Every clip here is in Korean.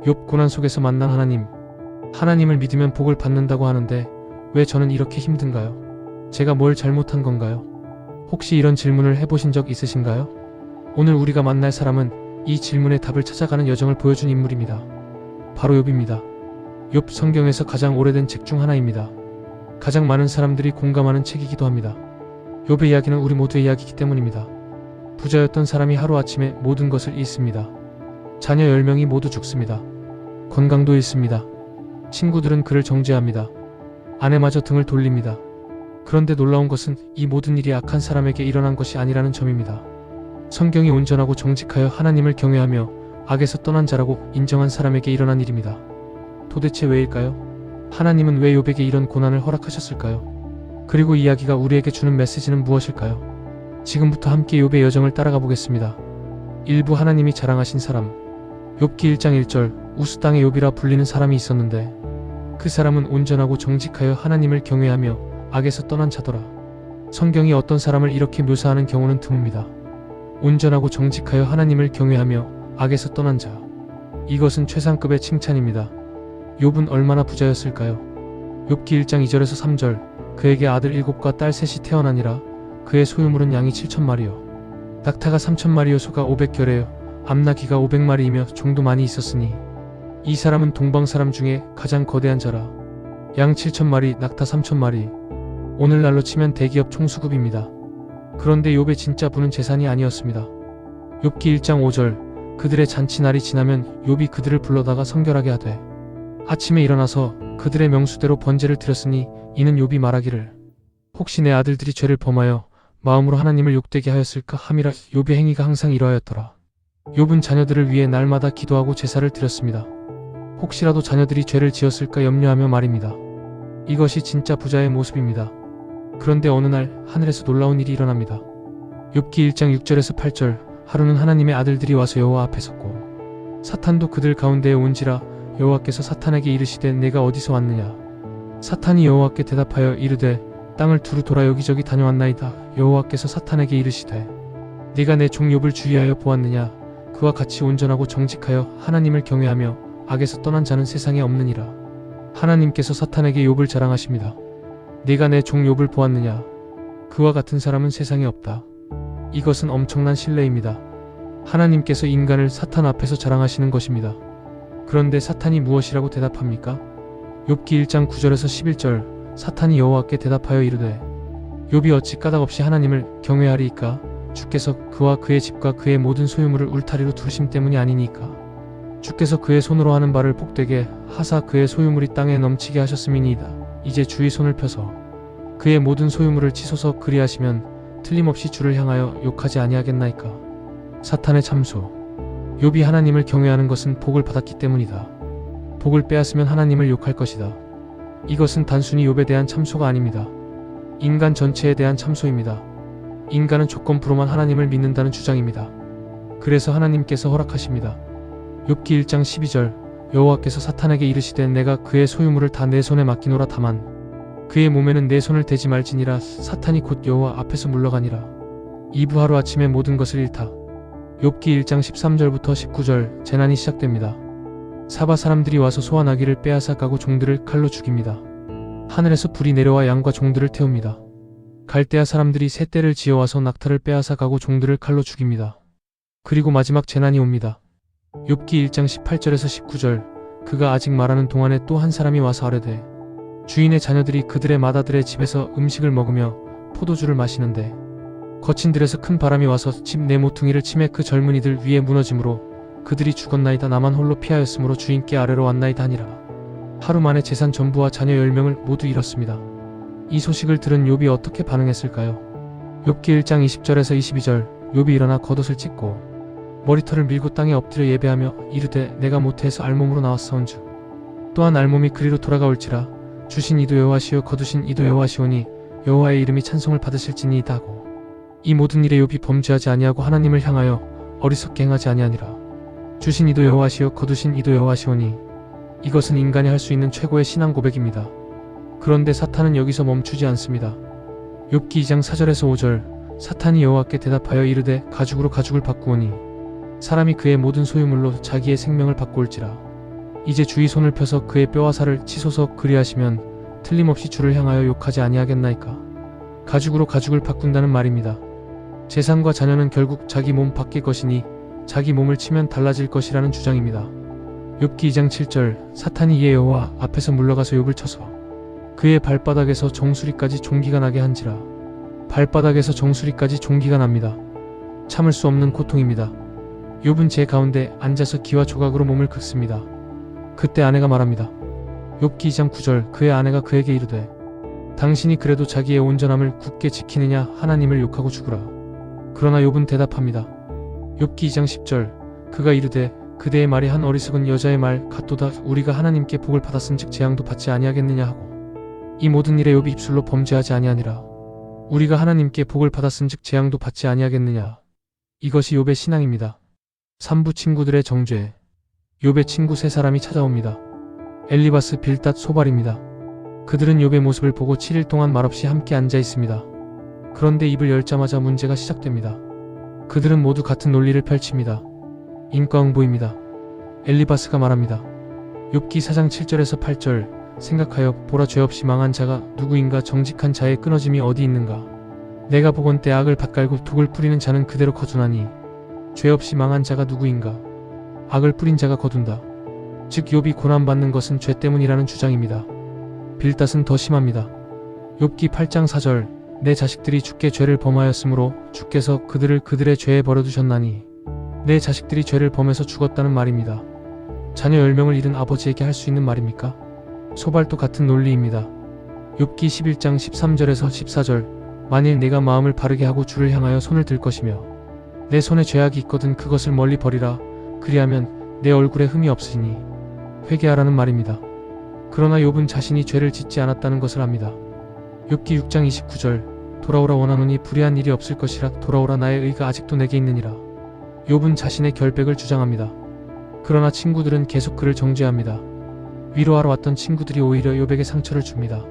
욥 고난 속에서 만난 하나님. 하나님을 믿으면 복을 받는다고 하는데 왜 저는 이렇게 힘든가요? 제가 뭘 잘못한 건가요? 혹시 이런 질문을 해보신 적 있으신가요? 오늘 우리가 만날 사람은 이 질문의 답을 찾아가는 여정을 보여준 인물입니다. 바로 욥입니다. 욥 성경에서 가장 오래된 책 중 하나입니다. 가장 많은 사람들이 공감하는 책이기도 합니다. 욥의 이야기는 우리 모두의 이야기이기 때문입니다. 부자였던 사람이 하루아침에 모든 것을 잃습니다. 자녀 10명이 모두 죽습니다. 건강도 잃습니다. 친구들은 그를 정죄합니다. 아내마저 등을 돌립니다. 그런데 놀라운 것은 이 모든 일이 악한 사람에게 일어난 것이 아니라는 점입니다. 성경이 온전하고 정직하여 하나님을 경외하며 악에서 떠난 자라고 인정한 사람에게 일어난 일입니다. 도대체 왜일까요? 하나님은 왜 욥에게 이런 고난을 허락하셨을까요? 그리고 이 이야기가 우리에게 주는 메시지는 무엇일까요? 지금부터 함께 욥의 여정을 따라가 보겠습니다. 일부 하나님이 자랑하신 사람. 욥기 1장 1절 우스 땅의 욥이라 불리는 사람이 있었는데 그 사람은 온전하고 정직하여 하나님을 경외하며 악에서 떠난 자더라. 성경이 어떤 사람을 이렇게 묘사하는 경우는 드뭅니다. 온전하고 정직하여 하나님을 경외하며 악에서 떠난 자. 이것은 최상급의 칭찬입니다. 욥은 얼마나 부자였을까요? 욥기 1장 2절에서 3절 그에게 아들 7과 딸 셋이 태어나니라. 그의 소유물은 양이 7,000마리요 낙타가 3,000마리요 소가 500결에요 암나귀가 500마리이며 종도 많이 있었으니 이 사람은 동방 사람 중에 가장 거대한 자라. 양 7,000마리 낙타 3,000마리 오늘날로 치면 대기업 총수급입니다. 그런데 욥의 진짜 부는 재산이 아니었습니다. 욥기 1장 5절 그들의 잔치날이 지나면 욥이 그들을 불러다가 성결하게 하되 아침에 일어나서 그들의 명수대로 번제를 드렸으니 이는 욥이 말하기를 혹시 내 아들들이 죄를 범하여 마음으로 하나님을 욕되게 하였을까 함이라. 욥의 행위가 항상 이러하였더라. 욥은 자녀들을 위해 날마다 기도하고 제사를 드렸습니다. 혹시라도 자녀들이 죄를 지었을까 염려하며 말입니다. 이것이 진짜 부자의 모습입니다. 그런데 어느 날 하늘에서 놀라운 일이 일어납니다. 욥기 1장 6절에서 8절 하루는 하나님의 아들들이 와서 여호와 앞에 섰고 사탄도 그들 가운데에 온지라. 여호와께서 사탄에게 이르시되 내가 어디서 왔느냐. 사탄이 여호와께 대답하여 이르되 땅을 두루 돌아 여기저기 다녀왔나이다. 여호와께서 사탄에게 이르시되 네가 내 종 욥을 주의하여 보았느냐. 그와 같이 온전하고 정직하여 하나님을 경외하며 악에서 떠난 자는 세상에 없느니라. 하나님께서 사탄에게 욥을 자랑하십니다. 네가 내 종 욥을 보았느냐. 그와 같은 사람은 세상에 없다. 이것은 엄청난 신뢰입니다. 하나님께서 인간을 사탄 앞에서 자랑하시는 것입니다. 그런데 사탄이 무엇이라고 대답합니까? 욥기 1장 9절에서 11절 사탄이 여호와께 대답하여 이르되 욥이 어찌 까닭없이 하나님을 경외하리이까. 주께서 그와 그의 집과 그의 모든 소유물을 울타리로 두르심 때문이 아니니까. 주께서 그의 손으로 하는 바를 복되게 하사 그의 소유물이 땅에 넘치게 하셨음이니이다. 이제 주의 손을 펴서 그의 모든 소유물을 치소서. 그리하시면 틀림없이 주를 향하여 욕하지 아니하겠나이까. 사탄의 참소. 욥이 하나님을 경외하는 것은 복을 받았기 때문이다. 복을 빼앗으면 하나님을 욕할 것이다. 이것은 단순히 욥에 대한 참소가 아닙니다. 인간 전체에 대한 참소입니다. 인간은 조건부로만 하나님을 믿는다는 주장입니다. 그래서 하나님께서 허락하십니다. 욥기 1장 12절 여호와께서 사탄에게 이르시되 내가 그의 소유물을 다 내 손에 맡기노라. 다만 그의 몸에는 내 손을 대지 말지니라. 사탄이 곧 여호와 앞에서 물러가니라. 이부 하루아침에 모든 것을 잃다. 욥기 1장 13절부터 19절 재난이 시작됩니다. 사바 사람들이 와서 소와 나귀를 빼앗아 가고 종들을 칼로 죽입니다. 하늘에서 불이 내려와 양과 종들을 태웁니다. 갈대아 사람들이 셋대를 지어와서 낙타를 빼앗아 가고 종들을 칼로 죽입니다. 그리고 마지막 재난이 옵니다. 욥기 1장 18절에서 19절 그가 아직 말하는 동안에 또 한 사람이 와서 아뢰되 주인의 자녀들이 그들의 맏아들의 집에서 음식을 먹으며 포도주를 마시는데 거친 들에서 큰 바람이 와서 집 내 모퉁이를 치매 그 젊은이들 위에 무너짐으로 그들이 죽었나이다. 나만 홀로 피하였으므로 주인께 아뢰러 왔나이다 하니라. 하루 만에 재산 전부와 자녀 10명을 모두 잃었습니다. 이 소식을 들은 욥이 어떻게 반응했을까요? 욥기 1장 20절에서 22절 욥이 일어나 겉옷을 찢고 머리털을 밀고 땅에 엎드려 예배하며 이르되 내가 모태에서 알몸으로 나왔사온즉 또한 알몸이 그리로 돌아가올지라. 주신 이도 여호와시요 거두신 이도 여호와시오니 여호와의 이름이 찬송을 받으실지니이다 하고 이 모든 일에 욥이 범죄하지 아니하고 하나님을 향하여 어리석게 행하지 아니하니라. 주신 이도 여호와시요 거두신 이도 여호와시오니 이것은 인간이 할 수 있는 최고의 신앙 고백입니다. 그런데 사탄은 여기서 멈추지 않습니다. 욥기 2장 4절에서 5절 사탄이 여호와께 대답하여 이르되 가죽으로 가죽을 바꾸오니 사람이 그의 모든 소유물로 자기의 생명을 바꾸올지라. 이제 주의 손을 펴서 그의 뼈와 살을 치소서. 그리하시면 틀림없이 주를 향하여 욕하지 아니하겠나이까. 가죽으로 가죽을 바꾼다는 말입니다. 재산과 자녀는 결국 자기 몸 밖의 것이니 자기 몸을 치면 달라질 것이라는 주장입니다. 욥기 2장 7절 사탄이 이에 여호와 앞에서 물러가서 욥을 쳐서 그의 발바닥에서 정수리까지 종기가 나게 한지라. 발바닥에서 정수리까지 종기가 납니다. 참을 수 없는 고통입니다. 욥은 제 가운데 앉아서 기와 조각으로 몸을 긁습니다. 그때 아내가 말합니다. 욥기 2장 9절 그의 아내가 그에게 이르되 당신이 그래도 자기의 온전함을 굳게 지키느냐 하나님을 욕하고 죽으라. 그러나 욥은 대답합니다. 욥기 2장 10절 그가 이르되 그대의 말이 한 어리석은 여자의 말 같도다. 우리가 하나님께 복을 받았은즉 재앙도 받지 아니하겠느냐 하고 이 모든 일에 욥이 입술로 범죄하지 아니하니라. 우리가 하나님께 복을 받았은즉 재앙도 받지 아니하겠느냐. 이것이 욥의 신앙입니다. 삼부 친구들의 정죄. 욥의 친구 세 사람이 찾아옵니다. 엘리바스, 빌닷, 소발입니다. 그들은 욥의 모습을 보고 7일 동안 말없이 함께 앉아 있습니다. 그런데 입을 열자마자 문제가 시작됩니다. 그들은 모두 같은 논리를 펼칩니다. 인과응보입니다. 엘리바스가 말합니다. 욥기 4장 7절에서 8절 생각하여 보라 죄 없이 망한 자가 누구인가. 정직한 자의 끊어짐이 어디 있는가. 내가 보건대 악을 밭갈고 독을 뿌리는 자는 그대로 거두나니 죄 없이 망한 자가 누구인가. 악을 뿌린 자가 거둔다. 즉 욥이 고난받는 것은 죄 때문이라는 주장입니다. 빌닷은 더 심합니다. 욥기 8장 4절 내 자식들이 주께 죄를 범하였으므로 주께서 그들을 그들의 죄에 버려두셨나니. 내 자식들이 죄를 범해서 죽었다는 말입니다. 자녀 10명을 잃은 아버지에게 할 수 있는 말입니까? 소발도 같은 논리입니다. 욥기 11장 13절에서 14절 만일 내가 마음을 바르게 하고 주를 향하여 손을 들 것이며 내 손에 죄악이 있거든 그것을 멀리 버리라. 그리하면 내 얼굴에 흠이 없으니 회개하라는 말입니다. 그러나 욥은 자신이 죄를 짓지 않았다는 것을 압니다. 욥기 6장 29절 돌아오라 원하노니 불의한 일이 없을 것이라. 돌아오라 나의 의가 아직도 내게 있느니라. 욥은 자신의 결백을 주장합니다. 그러나 친구들은 계속 그를 정죄합니다. 위로하러 왔던 친구들이 오히려 욥에게 상처를 줍니다.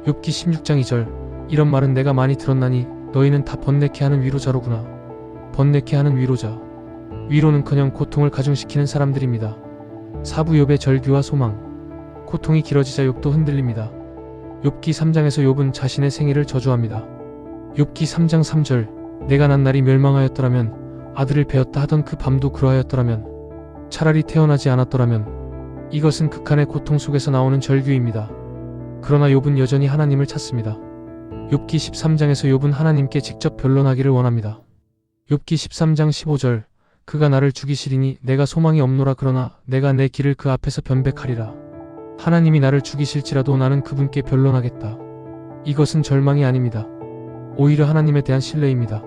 욥기 16장 2절 이런 말은 내가 많이 들었나니 너희는 다 번뇌케 하는 위로자로구나. 번뇌케 하는 위로자. 위로는커녕 고통을 가중시키는 사람들입니다. 사부 욥의 절규와 소망. 고통이 길어지자 욥도 흔들립니다. 욥기 3장에서 욥은 자신의 생애를 저주합니다. 욥기 3장 3절 내가 난 날이 멸망하였더라면 아들을 베었다 하던 그 밤도 그러하였더라면 차라리 태어나지 않았더라면. 이것은 극한의 고통 속에서 나오는 절규입니다. 그러나 욥은 여전히 하나님을 찾습니다. 욥기 13장에서 욥은 하나님께 직접 변론하기를 원합니다. 욥기 13장 15절 그가 나를 죽이시리니 내가 소망이 없노라. 그러나 내가 내 길을 그 앞에서 변백하리라. 하나님이 나를 죽이실지라도 나는 그분께 변론하겠다. 이것은 절망이 아닙니다. 오히려 하나님에 대한 신뢰입니다.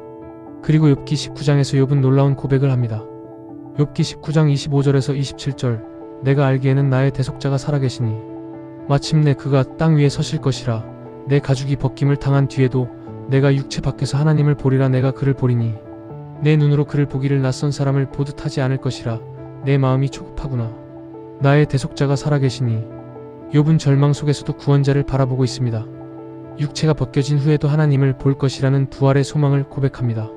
그리고 욥기 19장에서 욥은 놀라운 고백을 합니다. 욥기 19장 25절에서 27절 내가 알기에는 나의 대속자가 살아계시니 마침내 그가 땅 위에 서실 것이라. 내 가죽이 벗김을 당한 뒤에도 내가 육체 밖에서 하나님을 보리라. 내가 그를 보리니 내 눈으로 그를 보기를 낯선 사람을 보듯 하지 않을 것이라. 내 마음이 조급하구나. 나의 대속자가 살아계시니. 욥은 절망 속에서도 구원자를 바라보고 있습니다. 육체가 벗겨진 후에도 하나님을 볼 것이라는 부활의 소망을 고백합니다.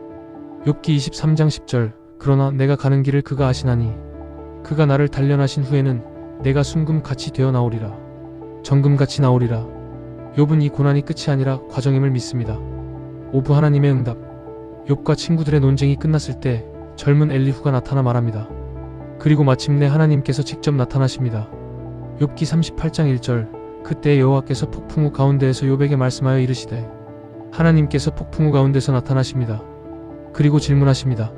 욥기 23장 10절 그러나 내가 가는 길을 그가 아시나니 그가 나를 단련하신 후에는 내가 순금같이 되어 나오리라. 정금같이 나오리라. 욥은 이 고난이 끝이 아니라 과정임을 믿습니다. 오부 하나님의 응답. 욥과 친구들의 논쟁이 끝났을 때 젊은 엘리후가 나타나 말합니다. 그리고 마침내 하나님께서 직접 나타나십니다. 욥기 38장 1절 그때 여호와께서 폭풍우 가운데에서 욥에게 말씀하여 이르시되 하나님께서 폭풍우 가운데서 나타나십니다. 그리고 질문하십니다.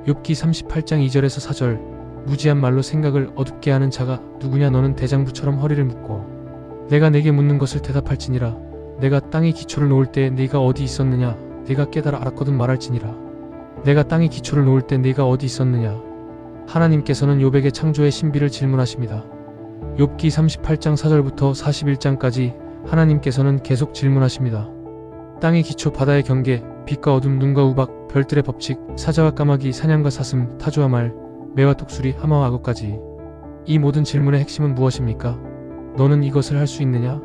욥기 38장 2절에서 4절 무지한 말로 생각을 어둡게 하는 자가 누구냐. 너는 대장부처럼 허리를 묶고 내가 내게 묻는 것을 대답할지니라. 내가 땅의 기초를 놓을 때 네가 어디 있었느냐. 네가 깨달아 알았거든 말할지니라. 내가 땅의 기초를 놓을 때 네가 어디 있었느냐. 하나님께서는 욥에게 창조의 신비를 질문하십니다. 욥기 38장 4절부터 41장까지 하나님께서는 계속 질문하십니다. 땅의 기초, 바다의 경계, 빛과 어둠, 눈과 우박, 별들의 법칙, 사자와 까마귀, 사냥과 사슴, 타조와 말, 매와 독수리, 하마와 악어까지. 이 모든 질문의 핵심은 무엇입니까? 너는 이것을 할 수 있느냐?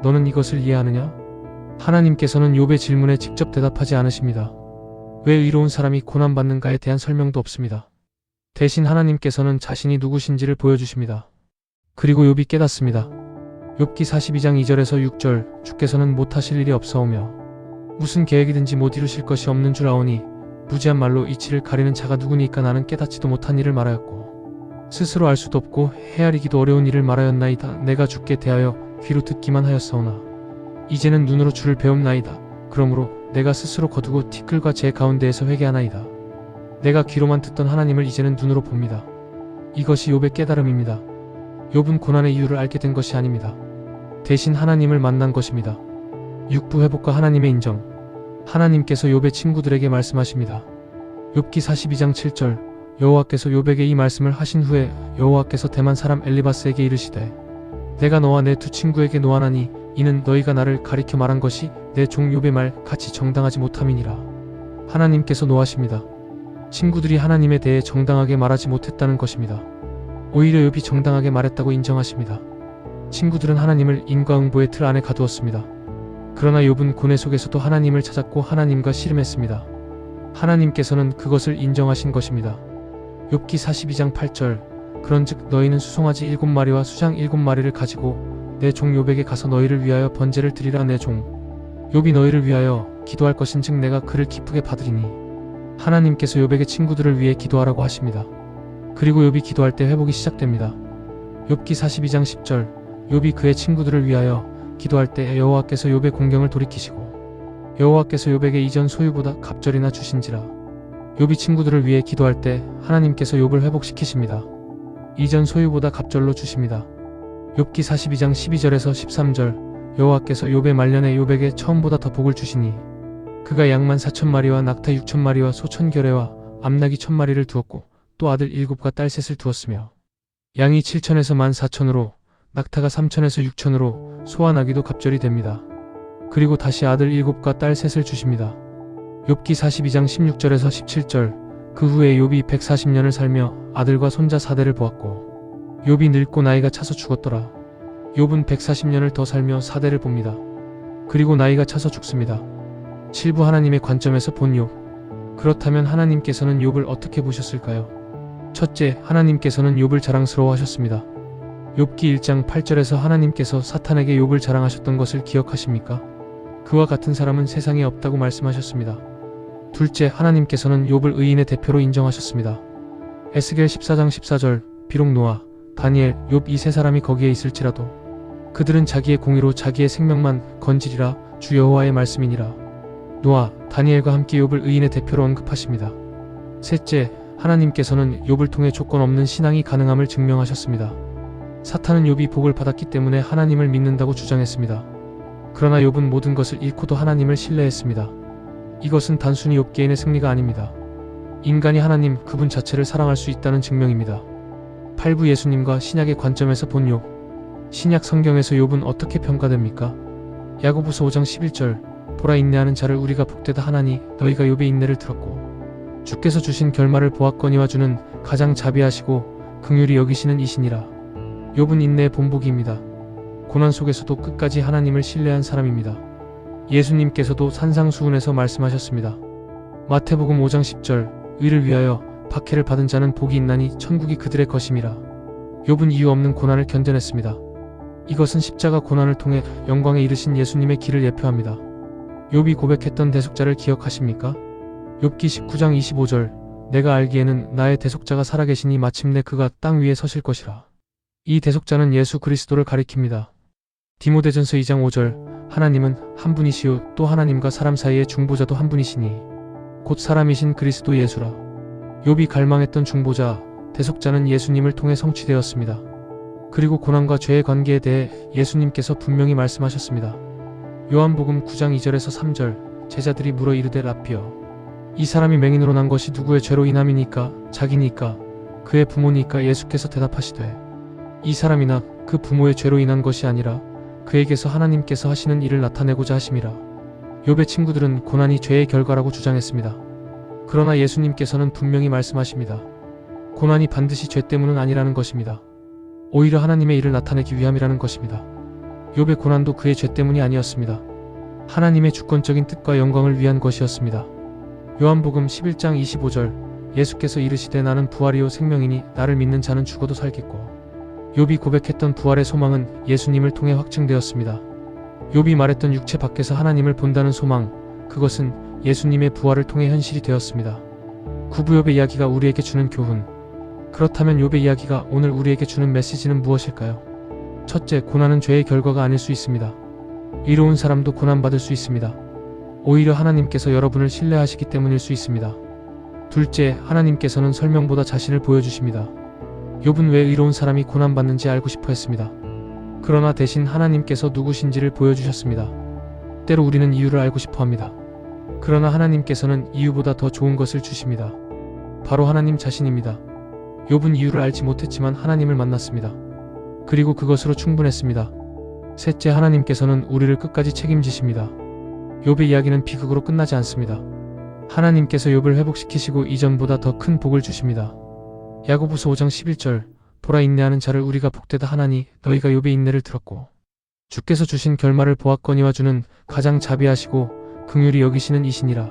너는 이것을 이해하느냐? 하나님께서는 욥의 질문에 직접 대답하지 않으십니다. 왜 의로운 사람이 고난받는가에 대한 설명도 없습니다. 대신 하나님께서는 자신이 누구신지를 보여주십니다. 그리고 욥이 깨닫습니다. 욥기 42장 2절에서 6절 주께서는 못하실 일이 없사오며 무슨 계획이든지 못 이루실 것이 없는 줄 아오니 무지한 말로 이치를 가리는 자가 누구니까 나는 깨닫지도 못한 일을 말하였고 스스로 알 수도 없고 헤아리기도 어려운 일을 말하였나이다. 내가 주께 대하여 귀로 듣기만 하였사오나 이제는 눈으로 주를 배움나이다. 그러므로 내가 스스로 거두고 티끌과 제 가운데에서 회개하나이다. 내가 귀로만 듣던 하나님을 이제는 눈으로 봅니다. 이것이 욥의 깨달음입니다. 욥은 고난의 이유를 알게 된 것이 아닙니다. 대신 하나님을 만난 것입니다. 육부 회복과 하나님의 인정. 하나님께서 욥의 친구들에게 말씀하십니다. 욥기 42장 7절 여호와께서 욥에게 이 말씀을 하신 후에 여호와께서 대만 사람 엘리바스에게 이르시되 내가 너와 내 두 친구에게 노하나니 이는 너희가 나를 가리켜 말한 것이 내 종 욥의 말 같이 정당하지 못함이니라. 하나님께서 노하십니다. 친구들이 하나님에 대해 정당하게 말하지 못했다는 것입니다. 오히려 욥이 정당하게 말했다고 인정하십니다. 친구들은 하나님을 인과응보의 틀 안에 가두었습니다. 그러나 욥은 고뇌 속에서도 하나님을 찾았고 하나님과 씨름했습니다. 하나님께서는 그것을 인정하신 것입니다. 욥기 42장 8절 그런즉 너희는 수송아지 7마리와 수장 7마리를 가지고 내 종 욥에게 가서 너희를 위하여 번제를 드리라. 내 종 욥이 너희를 위하여 기도할 것인즉 내가 그를 기쁘게 받으리니. 하나님께서 욥에게 친구들을 위해 기도하라고 하십니다. 그리고 욥이 기도할 때 회복이 시작됩니다. 욥기 42장 10절 욥이 그의 친구들을 위하여 기도할 때 여호와께서 욥의 공경을 돌이키시고 여호와께서 욥에게 이전 소유보다 갑절이나 주신지라. 욥이 친구들을 위해 기도할 때 하나님께서 욥을 회복시키십니다. 이전 소유보다 갑절로 주십니다. 욥기 42장 12절에서 13절 여호와께서 욥의 말년에 욥에게 처음보다 더 복을 주시니 그가 양만 4,000마리와 낙타 6,000마리와 소 1,000결회와 암나귀 1,000마리를 두었고 또 아들 7과 딸 셋을 두었으며 양이 7,000에서 14,000으로 낙타가 3,000에서 6,000으로 소와 나귀도 갑절이 됩니다. 그리고 다시 아들 7과 딸 셋을 주십니다. 욥기 42장 16절에서 17절 그 후에 욥이 140년을 살며 아들과 손자 4대를 보았고 욥이 늙고 나이가 차서 죽었더라. 욥은 140년을 더 살며 4대를 봅니다. 그리고 나이가 차서 죽습니다. 7부 하나님의 관점에서 본 욥. 그렇다면 하나님께서는 욥을 어떻게 보셨을까요? 첫째, 하나님께서는 욥을 자랑스러워하셨습니다. 욥기 1장 8절에서 하나님께서 사탄에게 욥을 자랑하셨던 것을 기억하십니까? 그와 같은 사람은 세상에 없다고 말씀하셨습니다. 둘째, 하나님께서는 욥을 의인의 대표로 인정하셨습니다. 에스겔 14장 14절 비록 노아, 다니엘, 욥 이 세 사람이 거기에 있을지라도 그들은 자기의 공의로 자기의 생명만 건지리라. 주 여호와의 말씀이니라. 노아, 다니엘과 함께 욥을 의인의 대표로 언급하십니다. 셋째, 하나님께서는 욥을 통해 조건 없는 신앙이 가능함을 증명하셨습니다. 사탄은 욥이 복을 받았기 때문에 하나님을 믿는다고 주장했습니다. 그러나 욥은 모든 것을 잃고도 하나님을 신뢰했습니다. 이것은 단순히 욥개인의 승리가 아닙니다. 인간이 하나님 그분 자체를 사랑할 수 있다는 증명입니다. 8부 예수님과 신약의 관점에서 본 욥. 신약 성경에서 욥은 어떻게 평가됩니까? 야고보서 5장 11절 보라 인내하는 자를 우리가 복되다 하나니 너희가 욥의 인내를 들었고 주께서 주신 결말을 보았거니와 주는 가장 자비하시고 긍휼히 여기시는 이시니라. 욥은 인내의 본보기입니다. 고난 속에서도 끝까지 하나님을 신뢰한 사람입니다. 예수님께서도 산상수훈에서 말씀하셨습니다. 마태복음 5장 10절 의를 위하여 박해를 받은 자는 복이 있나니 천국이 그들의 것임이라. 욥은 이유 없는 고난을 견뎌냈습니다. 이것은 십자가 고난을 통해 영광에 이르신 예수님의 길을 예표합니다. 욥이 고백했던 대속자를 기억하십니까? 욥기 19장 25절 내가 알기에는 나의 대속자가 살아계시니 마침내 그가 땅 위에 서실 것이라. 이 대속자는 예수 그리스도를 가리킵니다. 디모데전서 2장 5절 하나님은 한 분이시요 또 하나님과 사람 사이의 중보자도 한 분이시니 곧 사람이신 그리스도 예수라. 욥이 갈망했던 중보자, 대속자는 예수님을 통해 성취되었습니다. 그리고 고난과 죄의 관계에 대해 예수님께서 분명히 말씀하셨습니다. 요한복음 9장 2절에서 3절 제자들이 물어 이르되 라피어 이 사람이 맹인으로 난 것이 누구의 죄로 인함이니까 자기니까 그의 부모니까. 예수께서 대답하시되 이 사람이나 그 부모의 죄로 인한 것이 아니라 그에게서 하나님께서 하시는 일을 나타내고자 하심이라. 욥의 친구들은 고난이 죄의 결과라고 주장했습니다. 그러나 예수님께서는 분명히 말씀하십니다. 고난이 반드시 죄 때문은 아니라는 것입니다. 오히려 하나님의 일을 나타내기 위함이라는 것입니다. 욥의 고난도 그의 죄 때문이 아니었습니다. 하나님의 주권적인 뜻과 영광을 위한 것이었습니다. 요한복음 11장 25절 예수께서 이르시되 나는 부활이요 생명이니 나를 믿는 자는 죽어도 살겠고 욥이 고백했던 부활의 소망은 예수님을 통해 확증되었습니다. 욥이 말했던 육체 밖에서 하나님을 본다는 소망, 그것은 예수님의 부활을 통해 현실이 되었습니다. 구부욥의 이야기가 우리에게 주는 교훈. 그렇다면 욥의 이야기가 오늘 우리에게 주는 메시지는 무엇일까요? 첫째, 고난은 죄의 결과가 아닐 수 있습니다. 의로운 사람도 고난받을 수 있습니다. 오히려 하나님께서 여러분을 신뢰하시기 때문일 수 있습니다. 둘째, 하나님께서는 설명보다 자신을 보여주십니다. 욥은 왜 의로운 사람이 고난받는지 알고 싶어 했습니다. 그러나 대신 하나님께서 누구신지를 보여주셨습니다. 때로 우리는 이유를 알고 싶어 합니다. 그러나 하나님께서는 이유보다 더 좋은 것을 주십니다. 바로 하나님 자신입니다. 욥은 이유를 알지 못했지만 하나님을 만났습니다. 그리고 그것으로 충분했습니다. 셋째, 하나님께서는 우리를 끝까지 책임지십니다. 욥의 이야기는 비극으로 끝나지 않습니다. 하나님께서 욥을 회복시키시고 이전보다 더 큰 복을 주십니다. 야고보서 5장 11절, 보라 인내하는 자를 우리가 복되다 하나니 너희가 욥의 인내를 들었고 주께서 주신 결말을 보았거니와 주는 가장 자비하시고 긍휼히 여기시는 이시니라.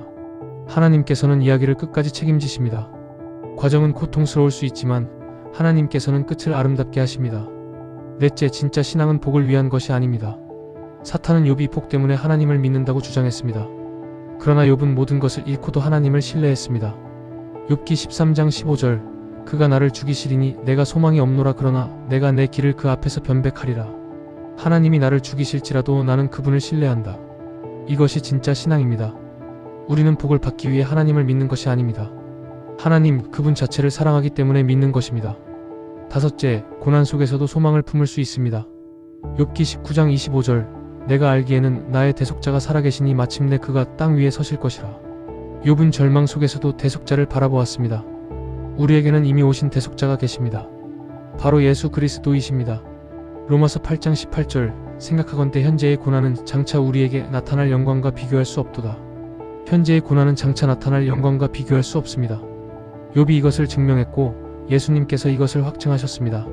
하나님께서는 이야기를 끝까지 책임지십니다. 과정은 고통스러울 수 있지만 하나님께서는 끝을 아름답게 하십니다. 넷째, 진짜 신앙은 복을 위한 것이 아닙니다. 사탄은 욥이 복 때문에 하나님을 믿는다고 주장했습니다. 그러나 욥은 모든 것을 잃고도 하나님을 신뢰했습니다. 욥기 13장 15절, 그가 나를 죽이시리니 내가 소망이 없노라. 그러나 내가 내 길을 그 앞에서 변백하리라. 하나님이 나를 죽이실지라도 나는 그분을 신뢰한다. 이것이 진짜 신앙입니다. 우리는 복을 받기 위해 하나님을 믿는 것이 아닙니다. 하나님, 그분 자체를 사랑하기 때문에 믿는 것입니다. 다섯째, 고난 속에서도 소망을 품을 수 있습니다. 욥기 19장 25절, 내가 알기에는 나의 대속자가 살아계시니 마침내 그가 땅 위에 서실 것이라. 욥은 절망 속에서도 대속자를 바라보았습니다. 우리에게는 이미 오신 대속자가 계십니다. 바로 예수 그리스도이십니다. 로마서 8장 18절, 생각하건대 현재의 고난은 장차 우리에게 나타날 영광과 비교할 수 없도다. 현재의 고난은 장차 나타날 영광과 비교할 수 없습니다. 욥이 이것을 증명했고 예수님께서 이것을 확증하셨습니다.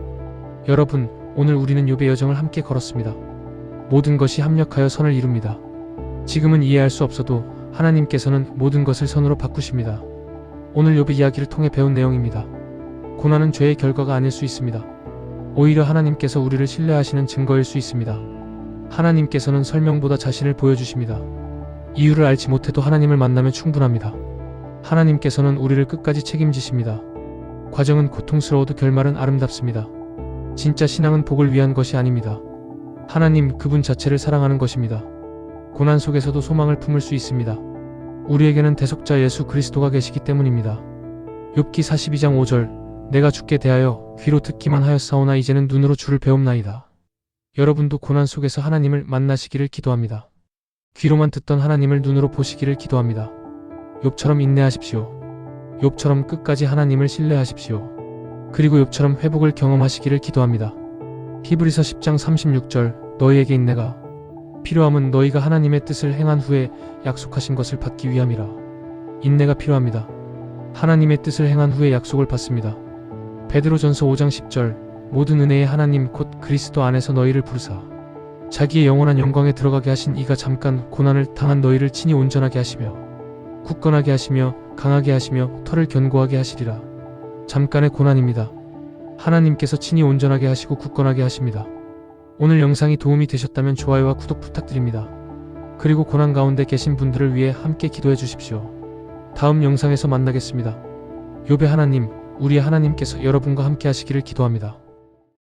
여러분, 오늘 우리는 욥의 여정을 함께 걸었습니다. 모든 것이 합력하여 선을 이룹니다. 지금은 이해할 수 없어도 하나님께서는 모든 것을 선으로 바꾸십니다. 오늘 욥의 이야기를 통해 배운 내용입니다. 고난은 죄의 결과가 아닐 수 있습니다. 오히려 하나님께서 우리를 신뢰하시는 증거일 수 있습니다. 하나님께서는 설명보다 자신을 보여주십니다. 이유를 알지 못해도 하나님을 만나면 충분합니다. 하나님께서는 우리를 끝까지 책임지십니다. 과정은 고통스러워도 결말은 아름답습니다. 진짜 신앙은 복을 위한 것이 아닙니다. 하나님, 그분 자체를 사랑하는 것입니다. 고난 속에서도 소망을 품을 수 있습니다. 우리에게는 대속자 예수 그리스도가 계시기 때문입니다. 욥기 42장 5절, 내가 주께 대하여 귀로 듣기만 하였사오나 이제는 눈으로 주를 배움나이다. 여러분도 고난 속에서 하나님을 만나시기를 기도합니다. 귀로만 듣던 하나님을 눈으로 보시기를 기도합니다. 욥처럼 인내하십시오. 욥처럼 끝까지 하나님을 신뢰하십시오. 그리고 욥처럼 회복을 경험하시기를 기도합니다. 히브리서 10장 36절, 너희에게 인내가 필요함은 너희가 하나님의 뜻을 행한 후에 약속하신 것을 받기 위함이라. 인내가 필요합니다. 하나님의 뜻을 행한 후에 약속을 받습니다. 베드로전서 5장 10절, 모든 은혜의 하나님 곧 그리스도 안에서 너희를 부르사 자기의 영원한 영광에 들어가게 하신 이가 잠깐 고난을 당한 너희를 친히 온전하게 하시며 굳건하게 하시며 강하게 하시며 털을 견고하게 하시리라. 잠깐의 고난입니다. 하나님께서 친히 온전하게 하시고 굳건하게 하십니다. 오늘 영상이 도움이 되셨다면 좋아요와 구독 부탁드립니다. 그리고 고난 가운데 계신 분들을 위해 함께 기도해 주십시오. 다음 영상에서 만나겠습니다. 욥의 하나님, 우리의 하나님께서 여러분과 함께 하시기를 기도합니다.